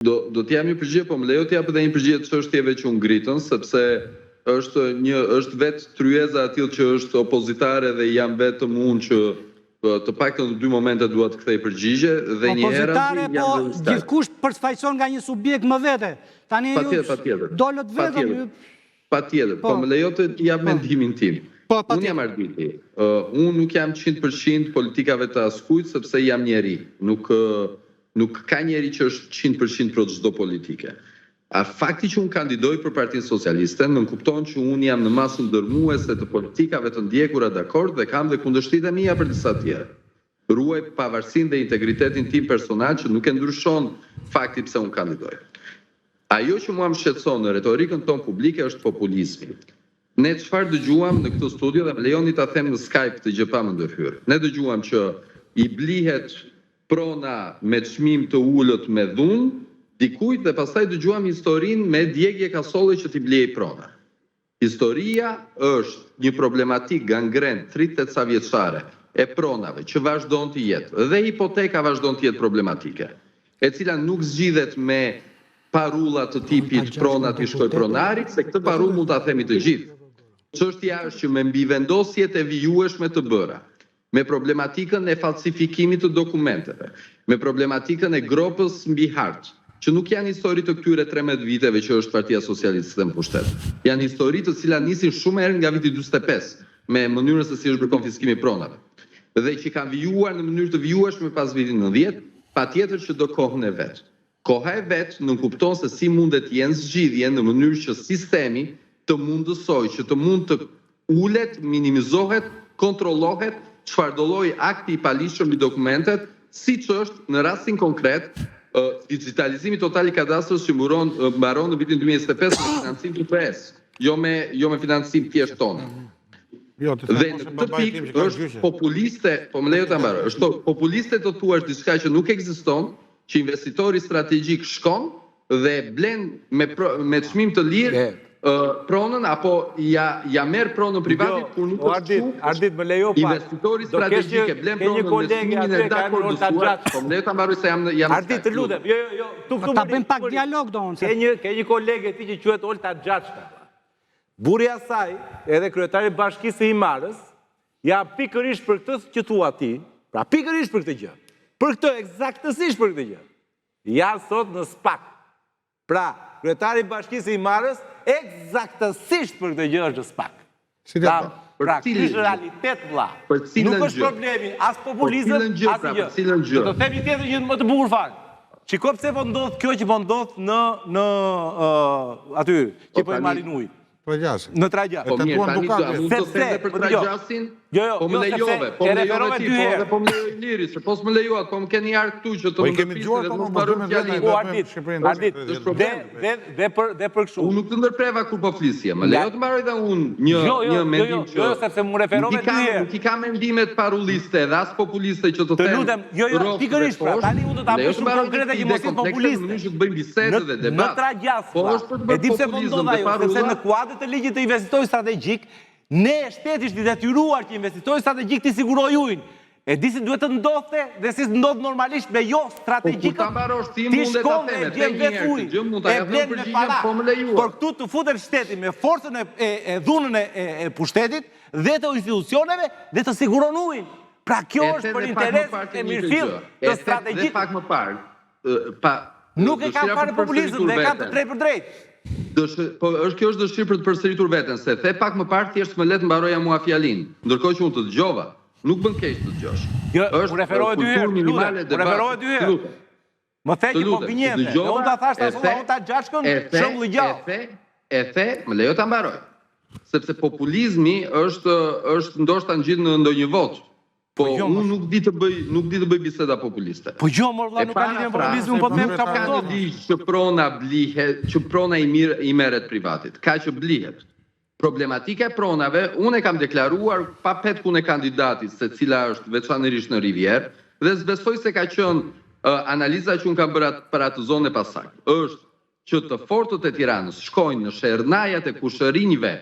Do t'jam një përgjigje, po më lejo t'jap edhe një përgjigje të çështjeve që u ngritën, sepse është vetë tryeza aty që është opozitare dhe jam vetëm unë që të paktën në 2 momente dua të kthej përgjigje dhe një herë opozitare, po gjithkush përfaqëson nga një subjekt më vete. Tani ju dolët vetëm. Patjetër, po më lejo të jap mendimin tim. Unë jam arbitri. Unë nuk jam 100% politikave të askujt sepse jam njeri. Nuk ka njeri që është 100% për çdo politike. A fakti që unë kandidoj për Partinë Socialiste nënkupton që unë jam në masën ndërmuese të politikave të ndjekura dakord dhe kam dhe kundërshtitë mia për disa tjerë. Ruaj pavarësinë dhe integritetin tim personal që nuk e ndryshon fakti pse unë kandidoj. Ajo që mua më shqetëson në retorikën tonë publike është populizmi. Ne çfarë dëgjuam në këtë studio dhe më lejoni ta them në Skype të gjë pa më ndërhyrë. Ne dëgjuam që i blihet prona me çmim të ulët me dhunë dikujt dhe pastaj dëgjuam historinë me djegje kasolle që t'i blej prona. Historia është një problematik gangren 30 ca vjeçare e pronave që vazhdon të jetë dhe hipoteka vazhdon të jetë problematike, e cila nuk zgjidhet me parulla të tipit pronat i shkoj pronarit, se këtë parull mund ta themi të gjithë. Çështja është që me mbivendosjet e vijueshme të bëra, me problematikën e falsifikimit të dokumenteve, me problematikën e gropës mbi hartë, që nuk janë histori të këtyre 13 viteve që është Partia Socialiste në pushtet. Janë histori të cilat nisin shumë herë nga viti 45, me mënyrën se si është bërë konfiskimi i pronave. Dhe që kanë vijuar në mënyrë të vijueshme pas vitit 90, patjetër që do kohën e vet. Koha e vet nënkupton se si mundet jenë zgjidhje në mënyrë që sistemi të mundësoj, që të mund të ulet, minimizohet, kontrollohet çfarë do lloj akti i paligjshëm i dokumentet, siç është në rastin konkret digitalizimi total i kadastrës që mbaron në vitin 2025 me financim të PS, jo me financim thjesht tonë. Dhe në këtë pikë është populiste, po më lejo ta mbaroj, është populiste të thuash diçka që nuk ekziston, që investitori strategjik shkon dhe blen me çmim të lirë pronën apo ja merr pronën privatit kur nuk është Ardit më lejo pa. Investitori strategjik e blen pronën me çmimin e dakorduar. Po më lejo ta mbaroj se jam Ardit, të lutem. Jo. Ta bëjmë pak dialog do unë. Ke një kolege ti që quhet Olta Xhaçka. Burri i saj, edhe kryetari i Bashkisë së Himarës, ja pikërisht për këtë që thua ti, pra pikërisht për këtë gjë. Për këtë, eksaktësisht për këtë gjë. Ja sot në SPAK. Pra, kryetari i Bashkisë së Himarës, eksaktësisht për këtë gjë është në SPAK. Pra, kishë realitet vlla. Nuk është problemi, as populizëm, as gjë. Do të themi tjetër gjë më të bukur fare. Shiko pse po ndodh kjo që po ndodh në aty, që po i marrin ujë. Në Trajgjas. Po mirë, tani mund të them për Trajgjasin? Po më lejove, po më lejove ti, po më lejoj Liri, se po s'më lejuat, po më keni ardhur këtu që të më ndërpisni dhe të më mbaroj fjalimin. Ardit, dhe për kështu. Unë nuk të ndërpreva kur po flisje, më lejo të mbaroj dhe unë një mendim që... Jo, sepse më referove dy herë. Nuk i ka mendimet parulliste dhe as populiste që të them... Të lutem, jo, pikërisht pra, tani unë do ta bëj shumë konkrete që mos jetë populiste. Në Trajgjas, e di pse po ndodh ajo, sepse në kuadër të ligjit të investitorit strategjik, ne shteti është i detyruar që investitori strategjik të sigurojë ujin. E di si duhet të ndodhte dhe si ndodh normalisht me jo strategjikët. Ti shkon e gjen vetë ujin, e blen me para. Por këtu të futet shteti me forcën e dhunën e pushtetit dhe të institucioneve dhe të siguron ujin. Pra kjo është për interes e mirëfill të strategjik. Pak më parë. Nuk e kam parë populizëm dhe e kam të drejtë për drejtë. Po kjo është dëshirë për të përsëritur veten, se the pak më parë thjesht më le të mbaroja mua fjalinë, ndërkohë që unë të dëgjova. Nuk bën keq të dëgjosh. Është referohet dy herë. Më the që po gënjente. Dhe unë ta thash tash Olta Xhaçkën, shembull i gjallë. E the, më lejo ta mbaroj. Sepse populizmi është ndoshta ngjitur në ndonjë vot. Po unë nuk di të bëj biseda populiste. Po jo, mor vlla, nuk ka lidhje me populizmin, po them çfarë po ndodh. Që prona blihet, që prona i merret privatit. Ka që blihet. Problematika e pronave, unë e kam deklaruar pa petkun e kandidatit, se cila është veçanërisht në Rivierë, dhe zbesoj se ka qenë analiza që unë kam bërë për atë zonë e pasakt. Është që të fortët e Tiranës shkojnë në shernajat e kushërinjve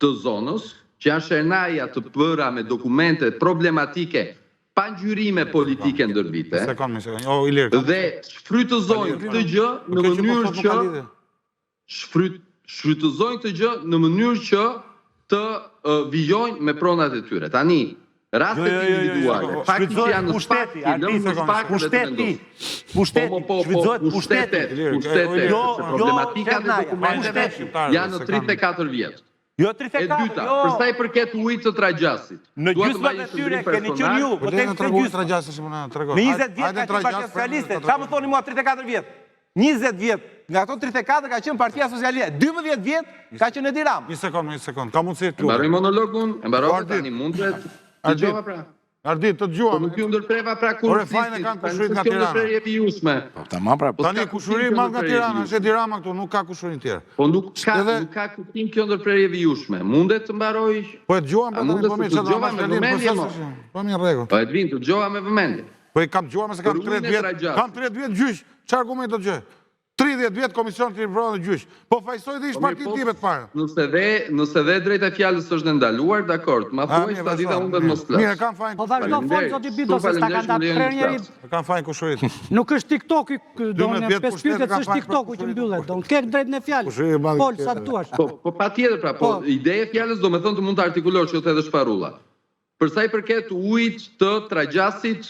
të zonës, që janë shernaja të bëra me dokumente problematike pangjyrime politike ndër vite dhe shfrytëzojnë këtë gjë në mënyrë që shfrytëzojnë këtë gjë në mënyrë që të vijojnë me pronat e tyre. Tani, rastet individuale, fakti që janë në spakti, lëmë në spakti dhe të vendosë. Pushtetet, problematika dhe dokumenteve janë në 34 vjetë. Jo E 34, dyta, përsa i përket ujit të Tragjasit. Në gjysmët e tyre keni qenë ju, po tek të gjysmë. Në 20 vjetë ka qenë Partia Socialiste, qa më thoni mua 34 vjetë? 20 vjetë, nga ato 34 ka qenë Partia Socialiste, 12 vjetë ka qenë Edi Rama. Një sekund, ka mundësi të Mbaroj monologun, mbaroj tani mundet të gjova pra. Ardit, të gjua. Po nuk ju ndërpreva pra kursisit, nga Tirana. Tani kushuri madh nga Tirana, është Edi Rama këtu, nuk ka kushurin tjerë. Po nuk ka kuptim kjo ndërprerje vijushme. Mundet të mbaroj? Po e dëgjuam, po mirë, çfarë do të bëjmë? Po mirë rregull. Po Edvin, të dëgjova me vëmendje. Po i kam dëgjuar se kam 30 vjet. Kam 30 vjet gjyq. Çfarë argument do të gjë? 30 vjet komision të rivronë në gjyq. Po fajsoj dhe ish partitë time të parë. Nëse dhe drejta fjalës është ndaluar, dakord, ma thuaj sa dita unë dhe mos flas. Mirë, kam fajin. Po vazhdo fol zoti Bido se sta kanë dalë prerë. Kam fajin kushurit. Nuk është TikTok-i, donë 5 pyetje s'është TikTok-u që mbyllet. Don ke drejtën e fjalës. Fol sa duash. Po patjetër pra, po ideja e fjalës do të thonë të mund të artikulosh që edhe shparulla. Për sa i përket ujit të Tragjasit,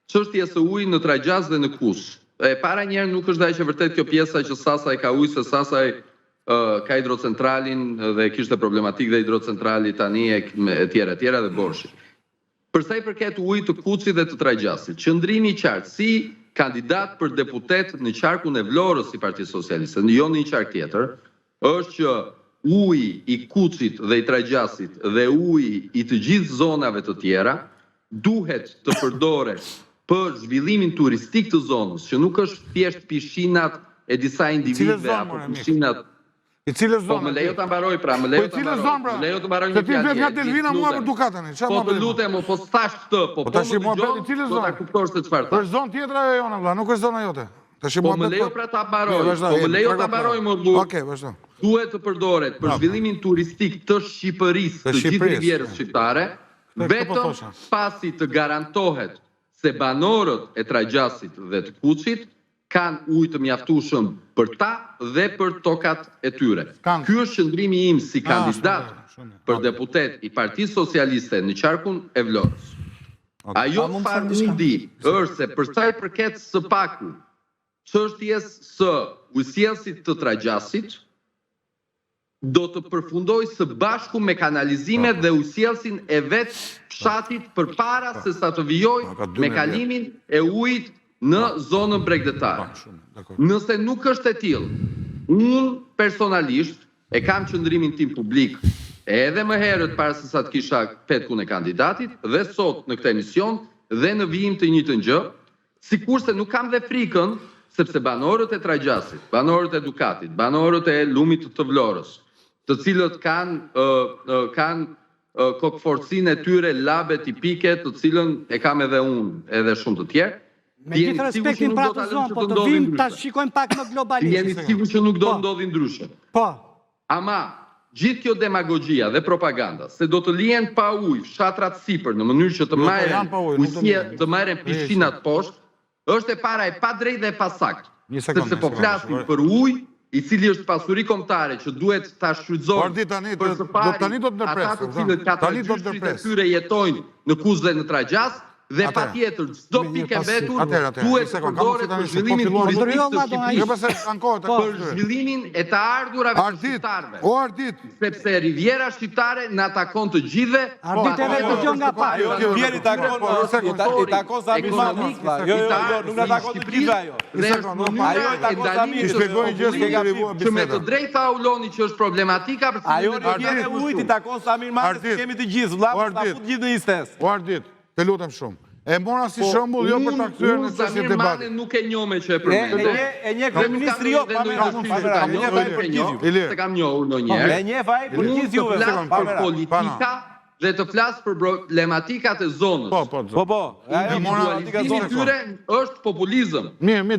çështjes së ujit në Tragjas dhe në Kush. E para njerë nuk është dhe që vërtet kjo pjesa që Sasaj ka ujë, se Sasaj ka hidrocentralin dhe kishte problematik dhe hidrocentrali tani e tjera dhe Borshi. Përsa i përket ujit të Kuçit dhe të Tragjasit, qëndrimi i qartë si kandidat për deputet në qarkun e Vlorës i Partisë Socialiste, jo në një qark tjetër, është që uji i Kuçit dhe i Tragjasit dhe uji i të gjithë zonave të tjera duhet të përdoret për zhvillimin turistik të zonës, që nuk është thjesht pishinat e disa individve, apo pishinat... I cilës zonë? Po më lejo të mbaroj, pra, më lejo të mbaroj një fjallë. Se ti vet nga Delvina mua për Dukatën. Po të lutem, po s'tash këtë, po më dëgjon, do ta kuptosh se çfarë thash. Është zonë tjetër ajo jona, vlla, nuk është zona jote. Po më lejo pra ta mbaroj, po më lejo ta mbaroj më vëlla. Okej, vazhdo. Duhet të përdoret për zhvillimin turistik të Shqipërisë, të gjithë rivjerës shqiptare, vetëm pasi të garantohet se banorët e Tragjasit dhe të Kuçit kanë ujë të mjaftueshëm për ta dhe për tokat e tyre. Ky është qëndrimi im si kandidat për deputet i Partisë Socialiste në qarkun e Vlorës. Ajo çfarë unë di është se për sa i përket së paku çështjes së ujësjellësit të Tragjasit, do të përfundoj së bashku me kanalizimet dhe ujësjellësin e vetë fshatit për para se sa të vijoj me kalimin e ujit në zonën bregdetare. Nëse nuk është e tillë, unë personalisht e kam qëndrimin tim publik edhe më herët para se sa të kisha petkun e kandidatit dhe sot në këtë emision dhe në vijim të njëjtën gjë, sikurse nuk kam dhe frikën sepse banorët e Tragjasit, banorët e Dukatit, banorët e Lumit të Vlorës, të cilët kanë kokëforcinë e tyre labe tipike, të cilën e kam edhe unë, edhe shumë të tjerë. Me gjithë respektin për atë zonë, po të vim ta shikojmë pak më globalisht. Jeni sigur që nuk do ndodhi ndryshe. Po. Ama gjithë kjo demagogjia dhe propaganda se do të lihen pa ujë fshatrat sipër në mënyrë që të marrin pishinat poshtë, është e para e padrejtë dhe e pasaktë. Sepse po flasim për ujë i cili është pasuri kombëtare që duhet ta shfrytëzojë për së pari ata të cilët katërgjyshit e tyre jetojnë në Kush dhe në Tragjas, dhe patjetër çdo pikë vetur duhet të përdoret për zhvillimin turistik të Shqipërisë, për zhvillimin e të ardhurave të shqiptarëve. Sepse Riviera shqiptare na takon të gjithëve. Ardit edhe të dëgjon nga pak. Vjeri takon Samir Mami. Jo, nuk na takon të gjithëve ajo. Ajo i takon Samir që me të drejtë Auloni që është problematika. Ajo Riviera e ujit i takon Samir Mami, se kemi të gjithë. Vlla, ta fut gjithë në istes. O Ardit, të lutem shumë. E mora si shembull jo për ta kthyer në çështje debati. Unë nuk e njoh me që e përmend. E një kryeministri jo, pa me se kam njohur ndonjëherë. E një vaj për gjithë juve. Për politika dhe të flasë për problematikat e zonës. Individualizimi tyre është populizëm. Mirë,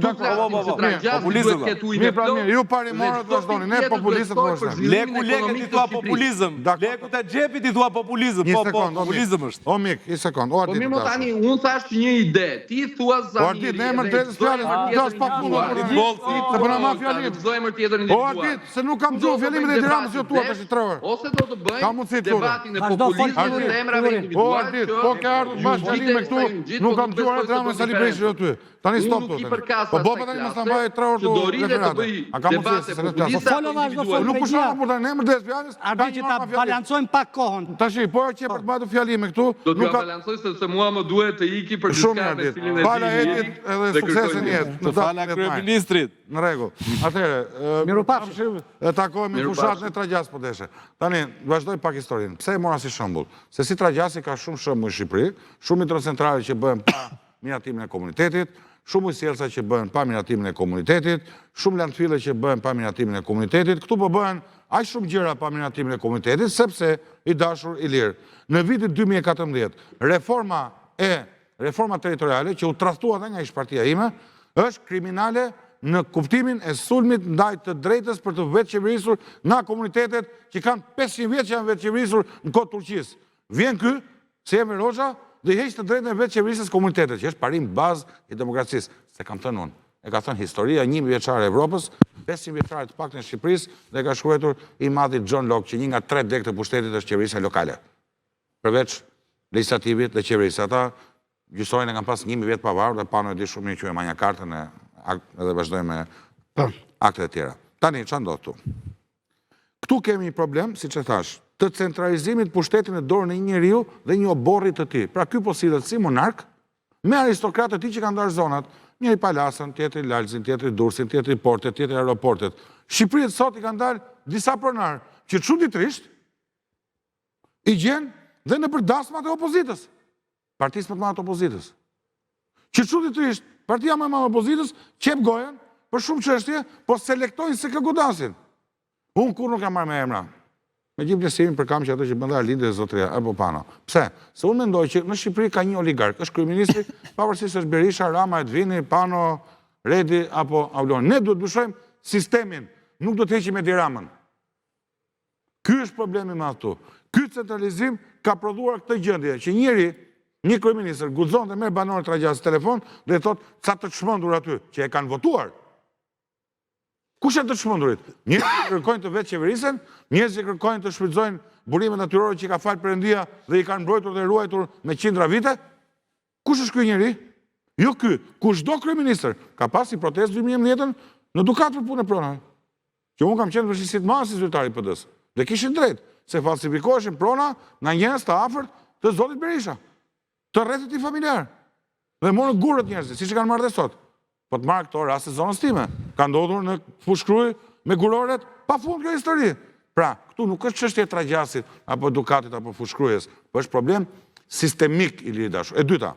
ju pari morët vazhdoni, ne populizëm të vazhdojmë. Leku ti thua populizëm, leku të gjepit ti thua populizëm, populizëm është. O mik, i sekund, o Po mirë më tani, unë thash një ide, ti thua Zamiri, ne emër të fjallës pa punë. Ardit, se nuk kam gjuhë fjallimin e Tiranës jo tua tash i 3 orë. Ose do të bëjmë debatin e populizmit dhe emrave individuale. Po ke ardhur bashkë fjalime këtu, nuk kam gjuhë e Tiranës Sali Beshi jo ty. Tani stop to. Po bëpa tani mos ta mbaj 3 orë të referate. A ka mundësi se ne të nuk pushon për tani emër të fjalës. Ardit që ta balancojmë pak kohën. Tash po që për të mbajtur fjalime këtu, nuk ka balancoj sepse mua më duhet të iki për diçka me cilin e di. Fala Edit edhe suksesin jetë. Të fala kryeministrit. Në rregull. Atëherë, mirupafshim. Takohemi fushatën e Tragjas po deshe. Tani vazhdoj pak historinë. Pse e mora si shembull? Se si Tragjasi ka shumë shembull në Shqipëri, shumë hidrocentrale që bëhen pa miratimin e komunitetit, shumë ujësielsa që bëhen pa miratimin e komunitetit, shumë landfille që bëhen pa miratimin e komunitetit. Këtu po bëhen aq shumë gjëra pa miratimin e komunitetit sepse i dashur i lirë. Në vitin 2014, reforma territoriale që u tradhtua edhe nga ish-partia ime, është kriminale në kuptimin e sulmit ndaj të drejtës për të vetë qeverisur nga komunitetet që kanë 500 vjetë që janë vetë qeverisur në kohë Turqisë. Vjen ky, si Enver Hoxha, dhe i heq të drejtën e vetë qeverisës komunitetet, që është parim bazë i demokracisë. Se kam thënë unë. E ka thënë historia 1 vjeçare e Evropës, 500 vjeçare të paktën e Shqipërisë, dhe ka shkruar i madhi John Locke, që një nga 3 dek të pushtetit është qeverisja lokale. Përveç legislativit dhe qeverisë. Ata gjysojnë e kanë pas 1000 vjetë pavarur dhe pano e di shumë një që e manja kartën edhe vazhdojmë me aktet e tjera. Tani, që ndodhë tu? Këtu kemi një problem, si që thash, të centralizimit pushtetin e dorë në një njeriu dhe një oborrit të ti. Pra ky po sillet si monark, me aristokratët të ti që kanë ndarë zonat, njëri Palasën, tjetri Lalzin, tjetri Durrësin, tjetri Portet, tjetri Aeroportet. Shqipëriet sot i kanë dalë disa pronar që çuditërisht i gjenë dhe në përdasmat e opozitës. Partisë më të madhe të opozitës. Që çuditërisht partia më e madhe e opozitës qep gojen për shumë çështje, po selektojnë se kë godasin. Unë kur nuk jam marrë me emra. Me gjithë plesimin për kam që ato që bënda Lindë dhe Zotria, apo Pano. Pse? Se unë mendoj që në Shqipëri ka një oligark, është kryeministri, pavarësisht është Berisha, Rama, Edvini, Pano, Redi apo Aulon. Ne duhet ndryshojmë sistemin, nuk do të heqim Edi Ramën. Ky është problemi me ato. Ky centralizim ka prodhuar këtë gjendje që një kryeministër guxon dhe merr banorët Tragjas telefon dhe thotë ca të çmendur aty që e kanë votuar. Kush janë të çmendurit? Njerëz që kërkojnë të vetë qeverisen, njerëz që kërkojnë të shfrytëzojnë burimet natyrore që ka falë Perëndia dhe i kanë mbrojtur dhe ruajtur me qindra vite? Kush është ky njeri? Jo ky, kushdo kryeministër ka pasi protestë 2011 në Dukat për punë e pronave. Që unë kam qenë vështirësi të madhe si zyrtari i PD-s. Dhe kishin drejt, se falsifikoheshin prona nga njerëz të afërt të zotit Berisha, të rrethit i familjar. Dhe morën gurët njerëzit, siç e kanë marrë dhe sot. Po të marrë këto raste zonës time. Ka ndodhur në Fushkruj me guroret, pa fund kjo histori. Pra, këtu nuk është çështje Tragjasit, apo Dukatit, apo Fushkrujës, po është problem sistemik i liri dashur. E dyta,